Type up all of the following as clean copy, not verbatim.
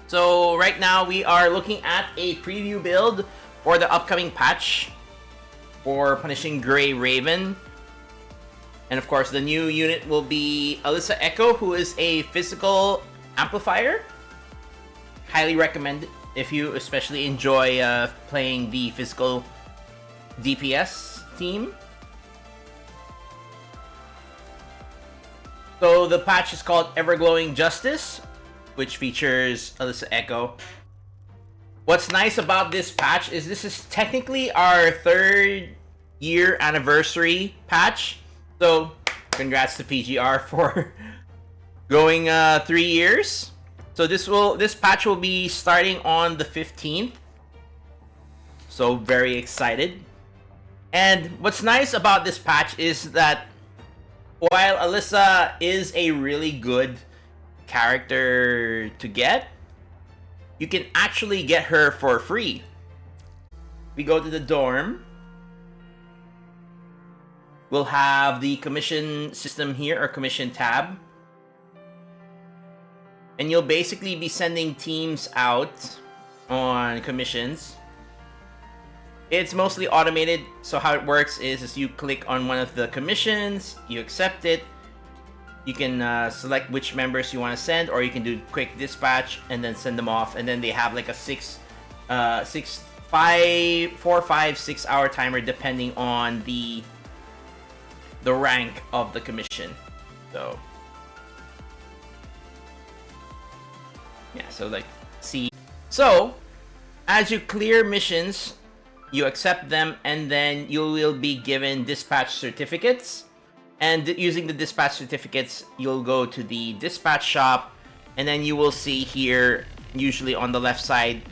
So right now we are looking at a preview build for the upcoming patch for punishing Grey Raven. And of course the new unit will be Alisa Echo, who is a physical amplifier. Highly recommend it if you especially enjoy playing the physical DPS team. So the patch is called Everglowing Justice, which features Alisa Echo. What's nice about this patch is this is technically our 3rd year anniversary patch. So congrats to PGR for going 3 years. So this patch will be starting on the 15th. So very excited. And what's nice about this patch is that while Alisa is a really good character to get, you can actually get her for free. We go to the dorm. We'll have the commission system here, or commission tab. And you'll basically be sending teams out on commissions. It's mostly automated, so how it works is you click on one of the commissions, you accept it, you can select which members you want to send, or you can do quick dispatch and then send them off, and then they have like a 4, 5, 6 hour timer depending on the rank of the commission. So yeah, so like see. So as you clear missions, you accept them, and then you will be given dispatch certificates. And using the dispatch certificates, you'll go to the dispatch shop, and then you will see here, usually on the left side,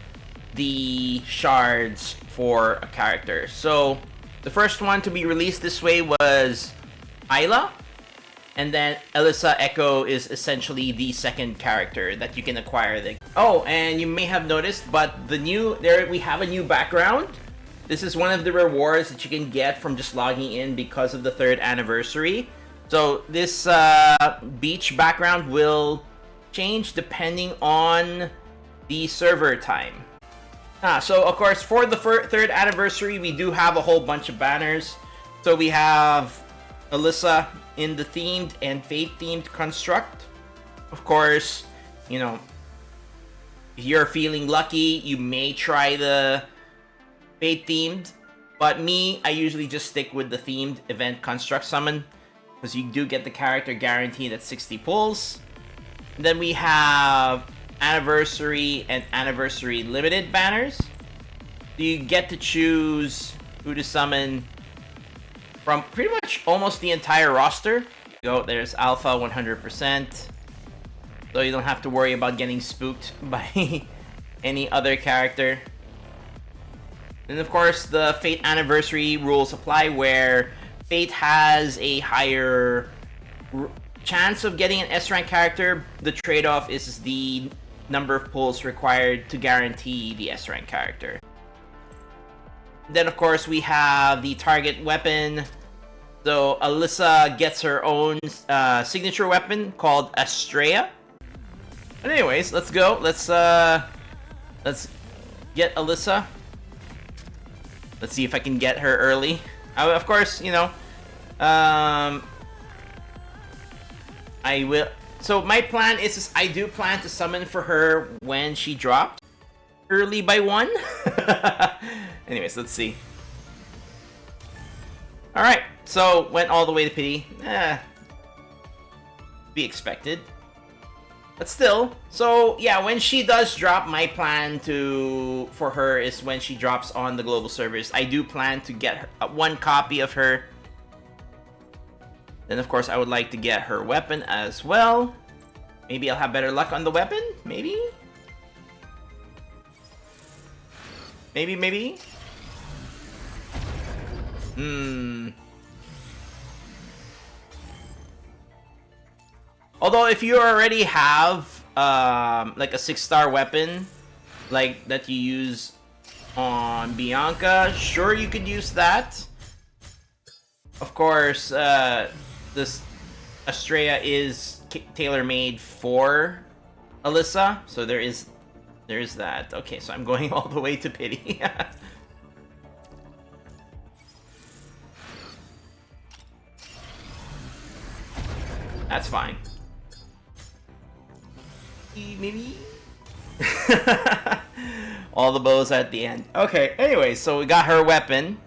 the shards for a character. So the first one to be released this way was Isla, and then Alisa Echo is essentially the second character that you can acquire. Oh, and you may have noticed, but we have a new background. This is one of the rewards that you can get from just logging in because of the 3rd anniversary. So this beach background will change depending on the server time. So of course for the 3rd anniversary, we do have a whole bunch of banners. So we have Alisa in the themed and Fate themed construct. Of course, you know, if you're feeling lucky, you may try the Fate themed, but I usually just stick with the themed event construct summon, because you do get the character guaranteed at 60 pulls. And then we have anniversary and anniversary limited banners. So you get to choose who to summon from pretty much almost the entire roster. There's Alpha 100%, so you don't have to worry about getting spooked by any other character. And of course, the Fate anniversary rules apply, where Fate has a higher chance of getting an S-rank character. The trade-off is the number of pulls required to guarantee the S-rank character. Then of course we have the target weapon. So Alisa gets her own signature weapon called Estrella. But anyways, let's go. Let's get Alisa. Let's see if I can get her early. Of course, you know, I will. So my plan is I do plan to summon for her when she drops early by 1. Anyways, let's see. All right, so went all the way to pity. Be expected. But still, so yeah, when she does drop, my plan for her is when she drops on the global servers. I do plan to get her, 1 copy of her. Then of course I would like to get her weapon as well. Maybe I'll have better luck on the weapon? Maybe? Maybe? Although if you already have like a 6-star weapon like that you use on Bianca, sure, you could use that. Of course, this Estrella is tailor-made for Alisa, so there is There's that. Okay, so I'm going all the way to pity. That's fine. Maybe? All the bows at the end. Okay, anyway, so we got her weapon.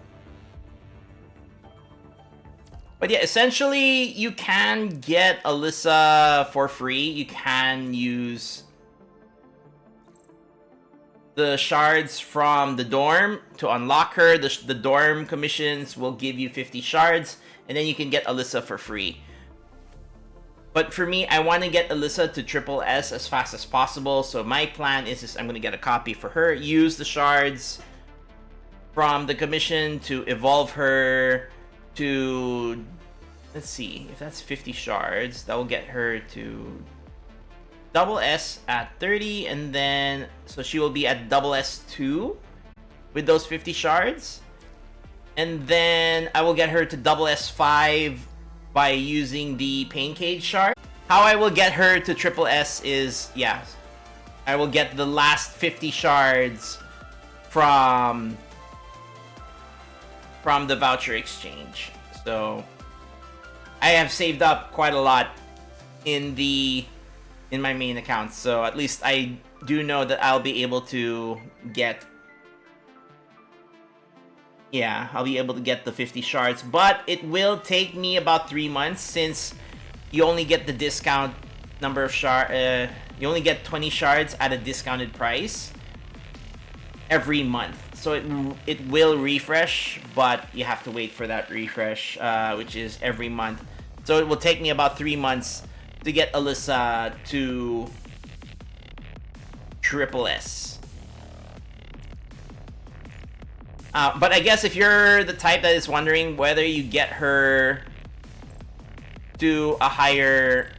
But yeah, essentially, you can get Alisa for free. You can use the shards from the dorm to unlock her. The dorm commissions will give you 50 shards, and then you can get Alisa for free. But for me, I want to get Alisa to triple S as fast as possible. So my plan is I'm going to get a copy for her, use the shards from the commission to evolve her to... Let's see, if that's 50 shards, that will get her to double S at 30, and then... So she will be at double S2 with those 50 shards. And then I will get her to double S5 by using the Pain Cage shard. How I will get her to triple S is, yeah, I will get the last 50 shards from the voucher exchange. So I have saved up quite a lot in my main account, so at least I do know that I'll be able to get... Yeah, I'll be able to get the 50 shards, but it will take me about 3 months since you only get the discount number of shards. You only get 20 shards at a discounted price every month. So it will refresh, but you have to wait for that refresh, which is every month. So it will take me about 3 months to get Alisa to triple S. But I guess if you're the type that is wondering whether you get her to a higher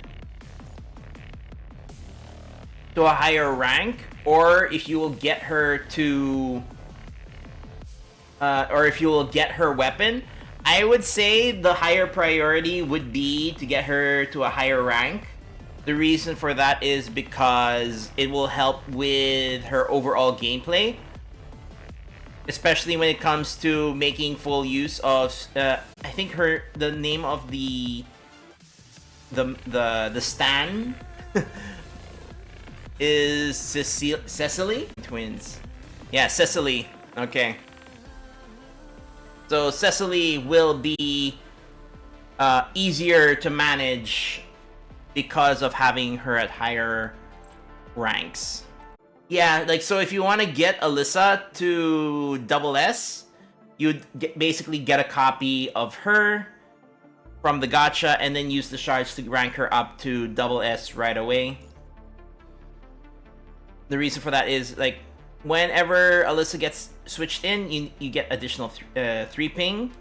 rank, or if you will get her to or if you will get her weapon, I would say the higher priority would be to get her to a higher rank. The reason for that is because it will help with her overall gameplay, especially when it comes to making full use of I think the name of the stan is Cecily twins. Yeah, Cecily. Okay. So Cecily will be easier to manage because of having her at higher ranks. Yeah, like, so if you want to get Alisa to double S, you'd basically get a copy of her from the gacha and then use the shards to rank her up to double S right away. The reason for that is, like, whenever Alisa gets switched in, you get additional 3 ping,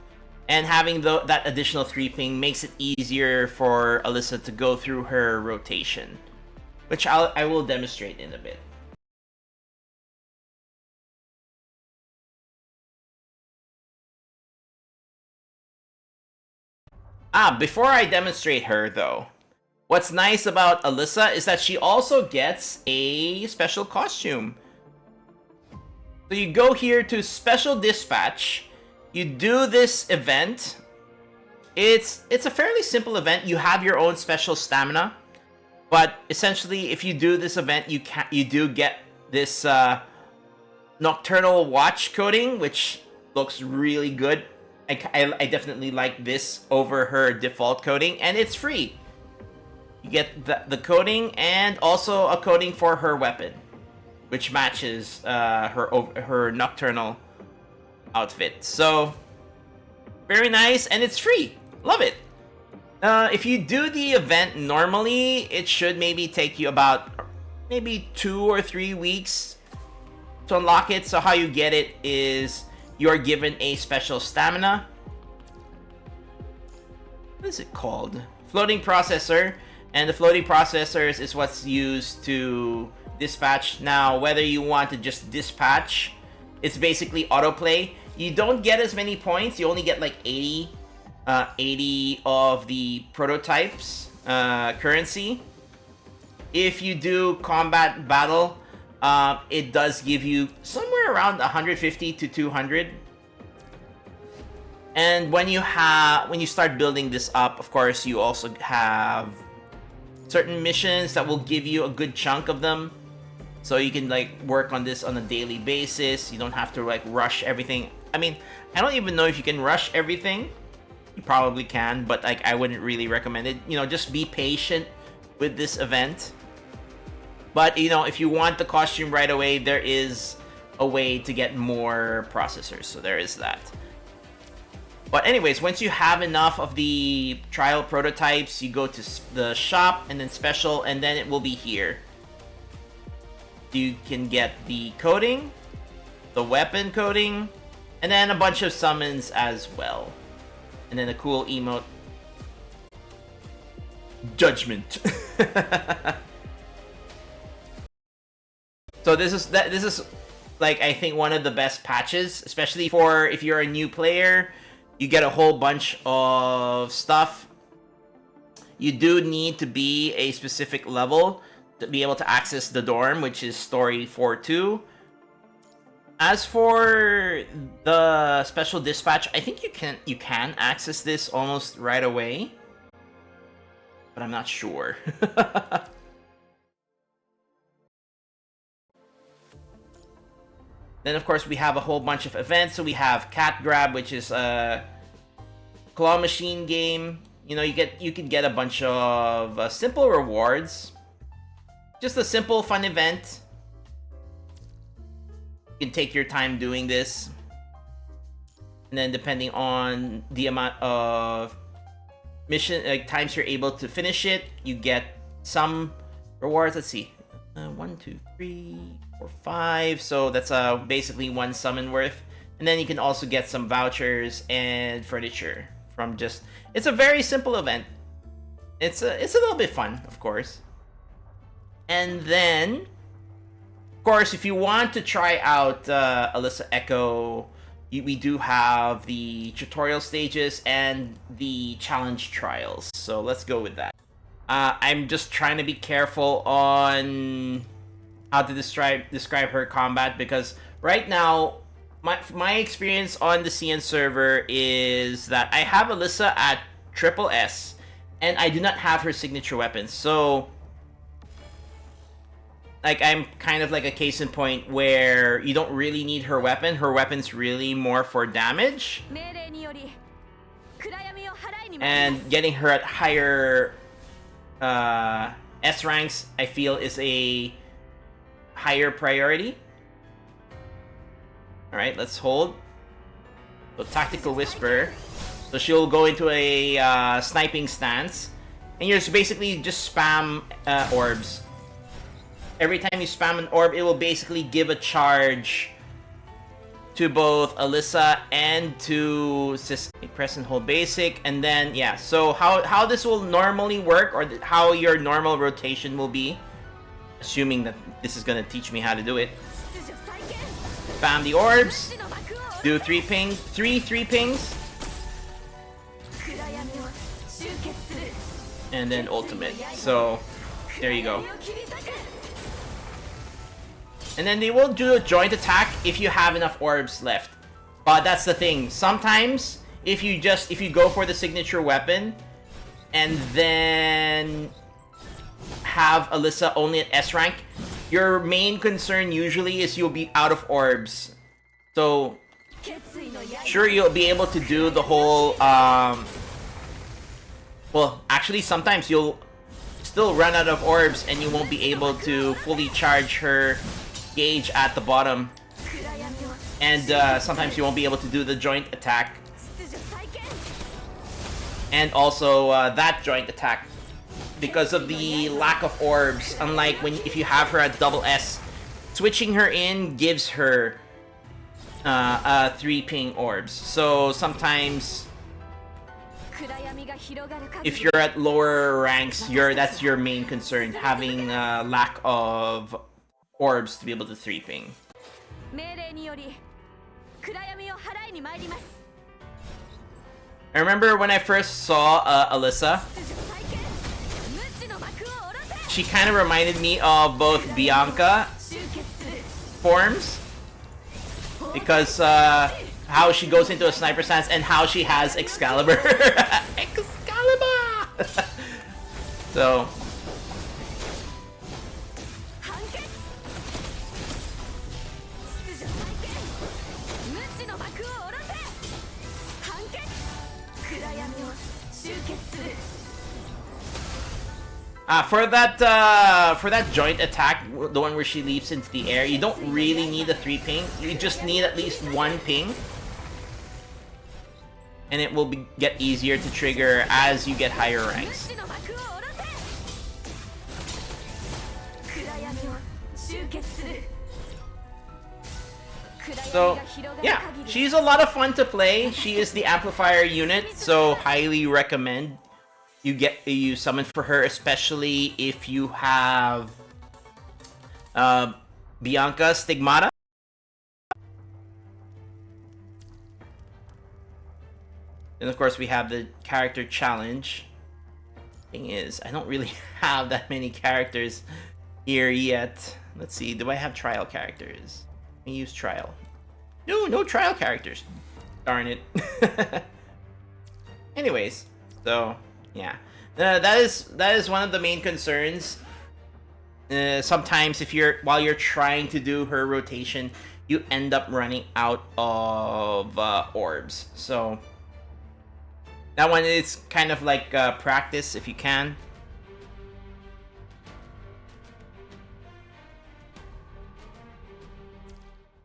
and having that additional 3 ping makes it easier for Alisa to go through her rotation, which I will demonstrate in a bit. Before I demonstrate her though, what's nice about Alisa is that she also gets a special costume. So you go here to Special Dispatch, you do this event. It's a fairly simple event. You have your own special stamina, but essentially if you do this event, you do get this Nocturnal Watch coating, which looks really good. I definitely like this over her default coating, and it's free. You get the coating and also a coating for her weapon, which matches her nocturnal outfit. So very nice, and it's free. Love it. If you do the event normally, it should maybe take you about maybe 2 or 3 weeks to unlock it. So how you get it is you're given a special stamina. What is it called? Floating processor. And the floating processors is what's used to dispatch. Now, whether you want to just dispatch, it's basically autoplay. You don't get as many points. You only get like 80 of the prototypes currency. If you do combat battle, it does give you somewhere around 150 to 200. And when you start building this up, of course, you also have certain missions that will give you a good chunk of them. So you can like work on this on a daily basis. You don't have to like rush everything. I mean, I don't even know if you can rush everything. You probably can, but like I wouldn't really recommend it. You know, just be patient with this event. But you know, if you want the costume right away, there is a way to get more processors. So there is that. But anyways, once you have enough of the trial prototypes, you go to the shop and then special, and then it will be here. You can get the coding, the weapon coding, and then a bunch of summons as well. And then a cool emote. Judgment. So this is like I think one of the best patches, especially for if you're a new player. You get a whole bunch of stuff. You do need to be a specific level to be able to access the dorm, which is story 4.2. As for the special dispatch, I think you can access this almost right away, but I'm not sure. Then of course we have a whole bunch of events. So we have Cat Grab, which is a claw machine game. You know, you can get a bunch of simple rewards. Just a simple fun event. You can take your time doing this. And then depending on the amount of mission times you're able to finish it, you get some rewards. Let's see. 1, 2, 3, 4, 5. So that's basically one summon worth. And then you can also get some vouchers and furniture from just... It's a very simple event. It's a little bit fun, of course. And then, of course, if you want to try out Alisa Echo, we do have the tutorial stages and the challenge trials. So let's go with that. I'm just trying to be careful on how to describe her combat, because right now my experience on the CN server is that I have Alisa at triple S and I do not have her signature weapons. So like I'm kind of like a case in point where you don't really need her weapon. Her weapon's really more for damage. And getting her at higher S ranks, I feel, is a higher priority. Alright, let's hold. So Tactical Whisper. So she'll go into a sniping stance. And you're basically just spam orbs. Every time you spam an orb, it will basically give a charge to both Alisa and to press and hold basic. And then, yeah, so how this will normally work, or how your normal rotation will be, assuming that this is going to teach me how to do it. Spam the orbs, do 3 pings, 3 pings, and then ultimate. So there you go. And then they will do a joint attack if you have enough orbs left. But that's the thing. Sometimes if you go for the signature weapon and then have Alisa only at S rank, your main concern usually is you'll be out of orbs. So sure, you'll be able to do the whole well, actually sometimes you'll still run out of orbs and you won't be able to fully charge her gauge at the bottom, and sometimes you won't be able to do the joint attack, and also that joint attack because of the lack of orbs. Unlike if you have her at double S, switching her in gives her 3 ping orbs. So sometimes if you're at lower ranks, that's your main concern, having lack of orbs to be able to 3 ping. I remember when I first saw Alisa, she kind of reminded me of both Bianca forms. Because how she goes into a sniper stance and how she has Excalibur. Excalibur! So... for that joint attack, the one where she leaps into the air, you don't really need a 3 ping. You just need at least 1 ping. And it will get easier to trigger as you get higher ranks. So, yeah, she's a lot of fun to play. She is the amplifier unit, so highly recommend you summon for her, especially if you have Bianca Stigmata. And of course we have the character challenge. Thing is, I don't really have that many characters here yet. Let's see, do I have trial characters? Let me use trial. No trial characters. Darn it. Anyways, so yeah, that is one of the main concerns. Sometimes while you're trying to do her rotation, you end up running out of orbs. So that one is kind of like practice if you can.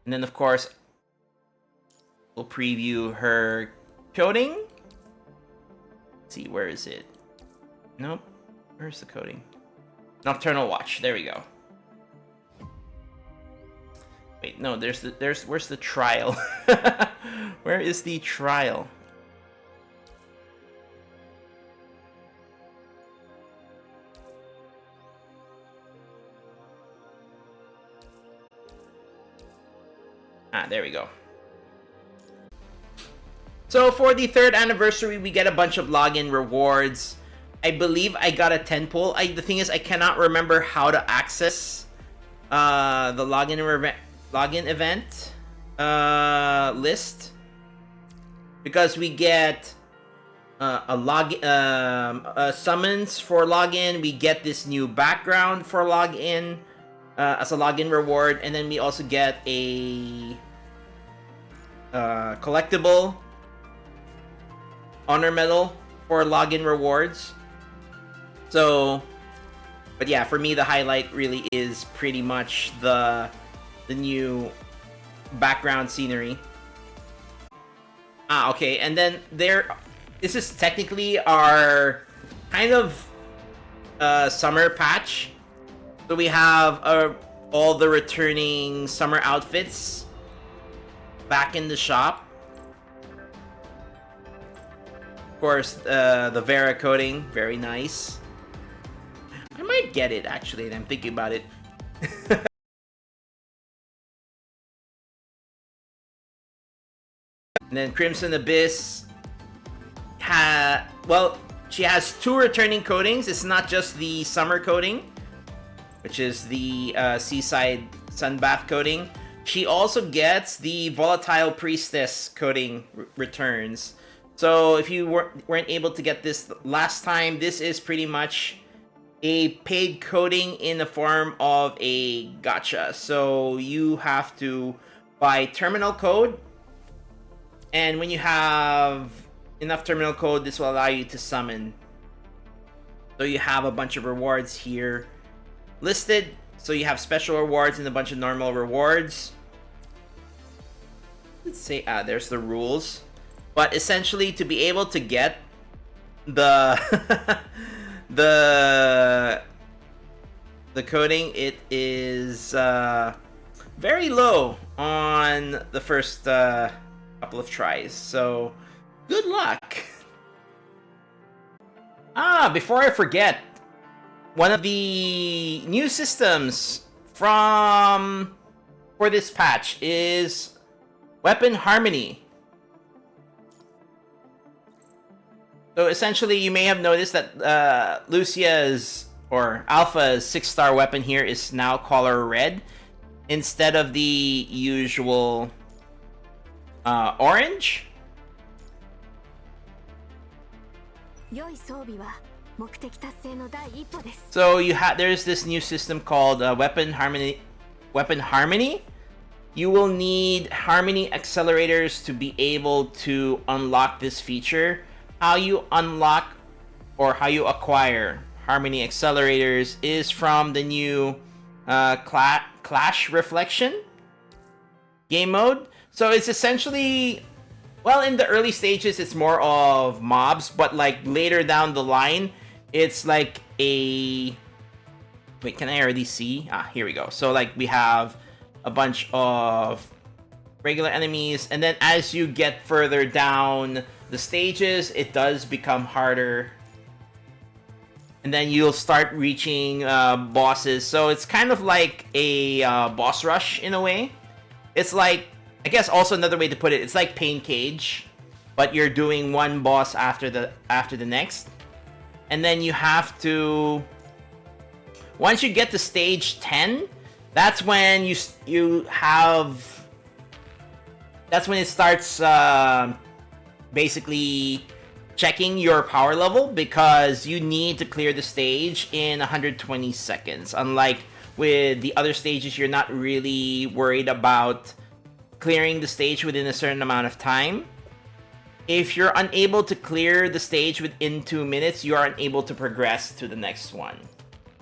And then of course, we'll preview her coding. Let's see, where is it? Nope. Where's the coding? Nocturnal Watch. There we go. Wait, no, where's the trial? Where is the trial? Ah, there we go. So for the 3rd anniversary, we get a bunch of login rewards. I believe I got a 10 pull. The thing is, I cannot remember how to access the login event list, because we get summons for login. We get this new background for login as a login reward, and then we also get a collectible honor medal for login rewards. So, but yeah, for me the highlight really is pretty much the new background scenery. Ah, okay, and then this is technically our kind of summer patch. So we have all the returning summer outfits back in the shop. Of course, the Vera coding, very nice. I might get it actually, and I'm thinking about it. And then Crimson Abyss she has 2 returning codings. It's not just the summer coding, which is the Seaside Sunbath coding. She also gets the Volatile Priestess coding returns. So if you weren't able to get this last time, this is pretty much a paid coding in the form of a gacha. So you have to buy terminal code, and when you have enough terminal code, this will allow you to summon. So you have a bunch of rewards here listed. So you have special rewards and a bunch of normal rewards. Let's say, there's the rules. But essentially, to be able to get the the coding, it is very low on the first couple of tries. So good luck. Before I forget, one of the new systems for this patch is weapon harmony. So essentially, you may have noticed that Lucia's or Alpha's 6-star weapon here is now color red. instead of the usual orange. So there's this new system called weapon harmony. You will need harmony accelerators to be able to unlock this feature. How you unlock or how you acquire harmony accelerators is from the new Clash Reflection game mode. So it's essentially, well, in the early stages it's more of mobs, but like later down the line it's like a, wait, can I already see? Here we go. So like we have a bunch of regular enemies, and then as you get further down the stages it does become harder, and then you'll start reaching bosses. So it's kind of like a boss rush in a way. It's like, I guess also another way to put it, it's like Pain Cage, but you're doing one boss after the next. And then you have to, once you get to stage 10, that's when that's when it starts basically checking your power level, because you need to clear the stage in 120 seconds. Unlike with the other stages, you're not really worried about clearing the stage within a certain amount of time. If you're unable to clear the stage within 2 minutes, you are unable to progress to the next one.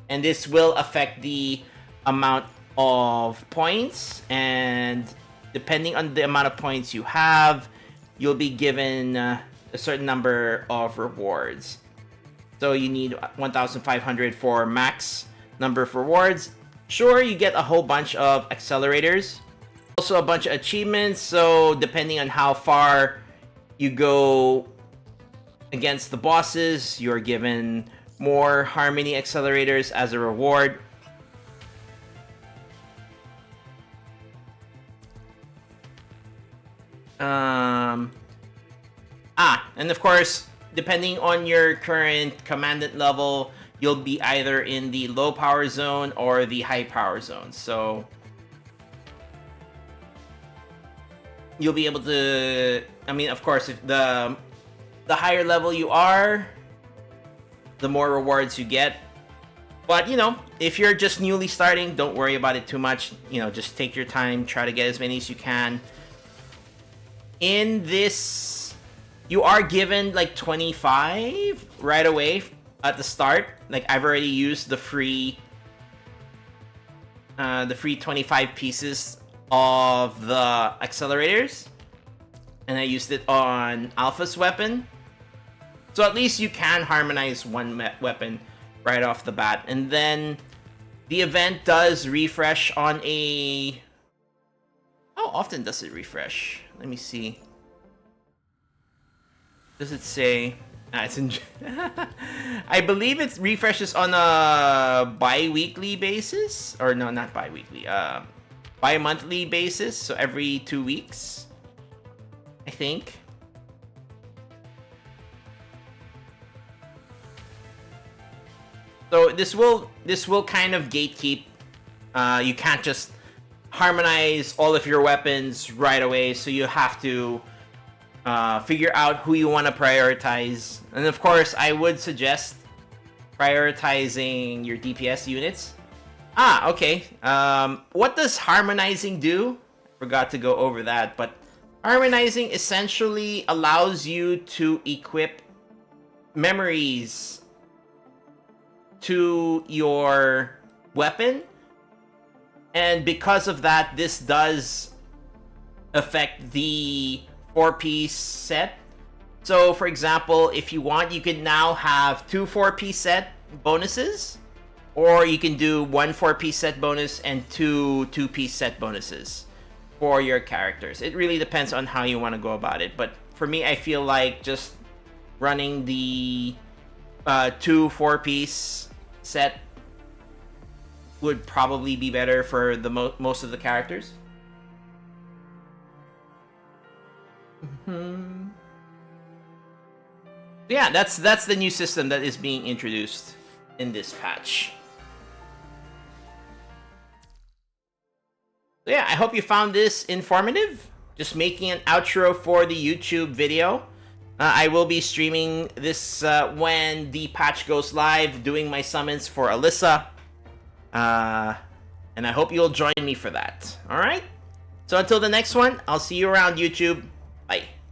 And this will affect the amount of points, and depending on the amount of points you have, you'll be given a certain number of rewards. So you need 1,500 for max number of rewards. Sure, you get a whole bunch of accelerators, also a bunch of achievements. So depending on how far you go against the bosses, you're given more harmony accelerators as a reward. And of course, depending on your current commandant level, you'll be either in the low power zone or the high power zone. So you'll be able to, I mean, of course, if the higher level you are, the more rewards you get. But, you know, if you're just newly starting, don't worry about it too much. You know, just take your time, try to get as many as you can. In this, you are given like 25 right away at the start. Like, I've already used the free 25 pieces of the accelerators, and I used it on Alpha's weapon. So at least you can harmonize one weapon right off the bat. And then the event does refresh on a... How often does it refresh? Let me see. Does it say... it's in... I believe it refreshes on a bi-weekly basis. Or no, not bi-weekly. Bi-monthly basis. So every 2 weeks, I think. So this will kind of gatekeep. You can't just harmonize all of your weapons right away, so you have to figure out who you want to prioritize. And of course, I would suggest prioritizing your DPS units. Okay. What does harmonizing do? Forgot to go over that, but harmonizing essentially allows you to equip memories to your weapon, and because of that, this does affect the 4-piece set. So for example, if you want, you can now have 2 4-piece set bonuses, or you can do 1 4-piece set bonus and 2 2-piece set bonuses for your characters. It really depends on how you want to go about it, but for me, I feel like just running the 2 4-piece set would probably be better for the most of the characters. Yeah, that's the new system that is being introduced in this patch. So yeah, I hope you found this informative. Just making an outro for the YouTube video. I will be streaming this when the patch goes live, doing my summons for Alisa. And I hope you'll join me for that. Alright? So until the next one, I'll see you around YouTube.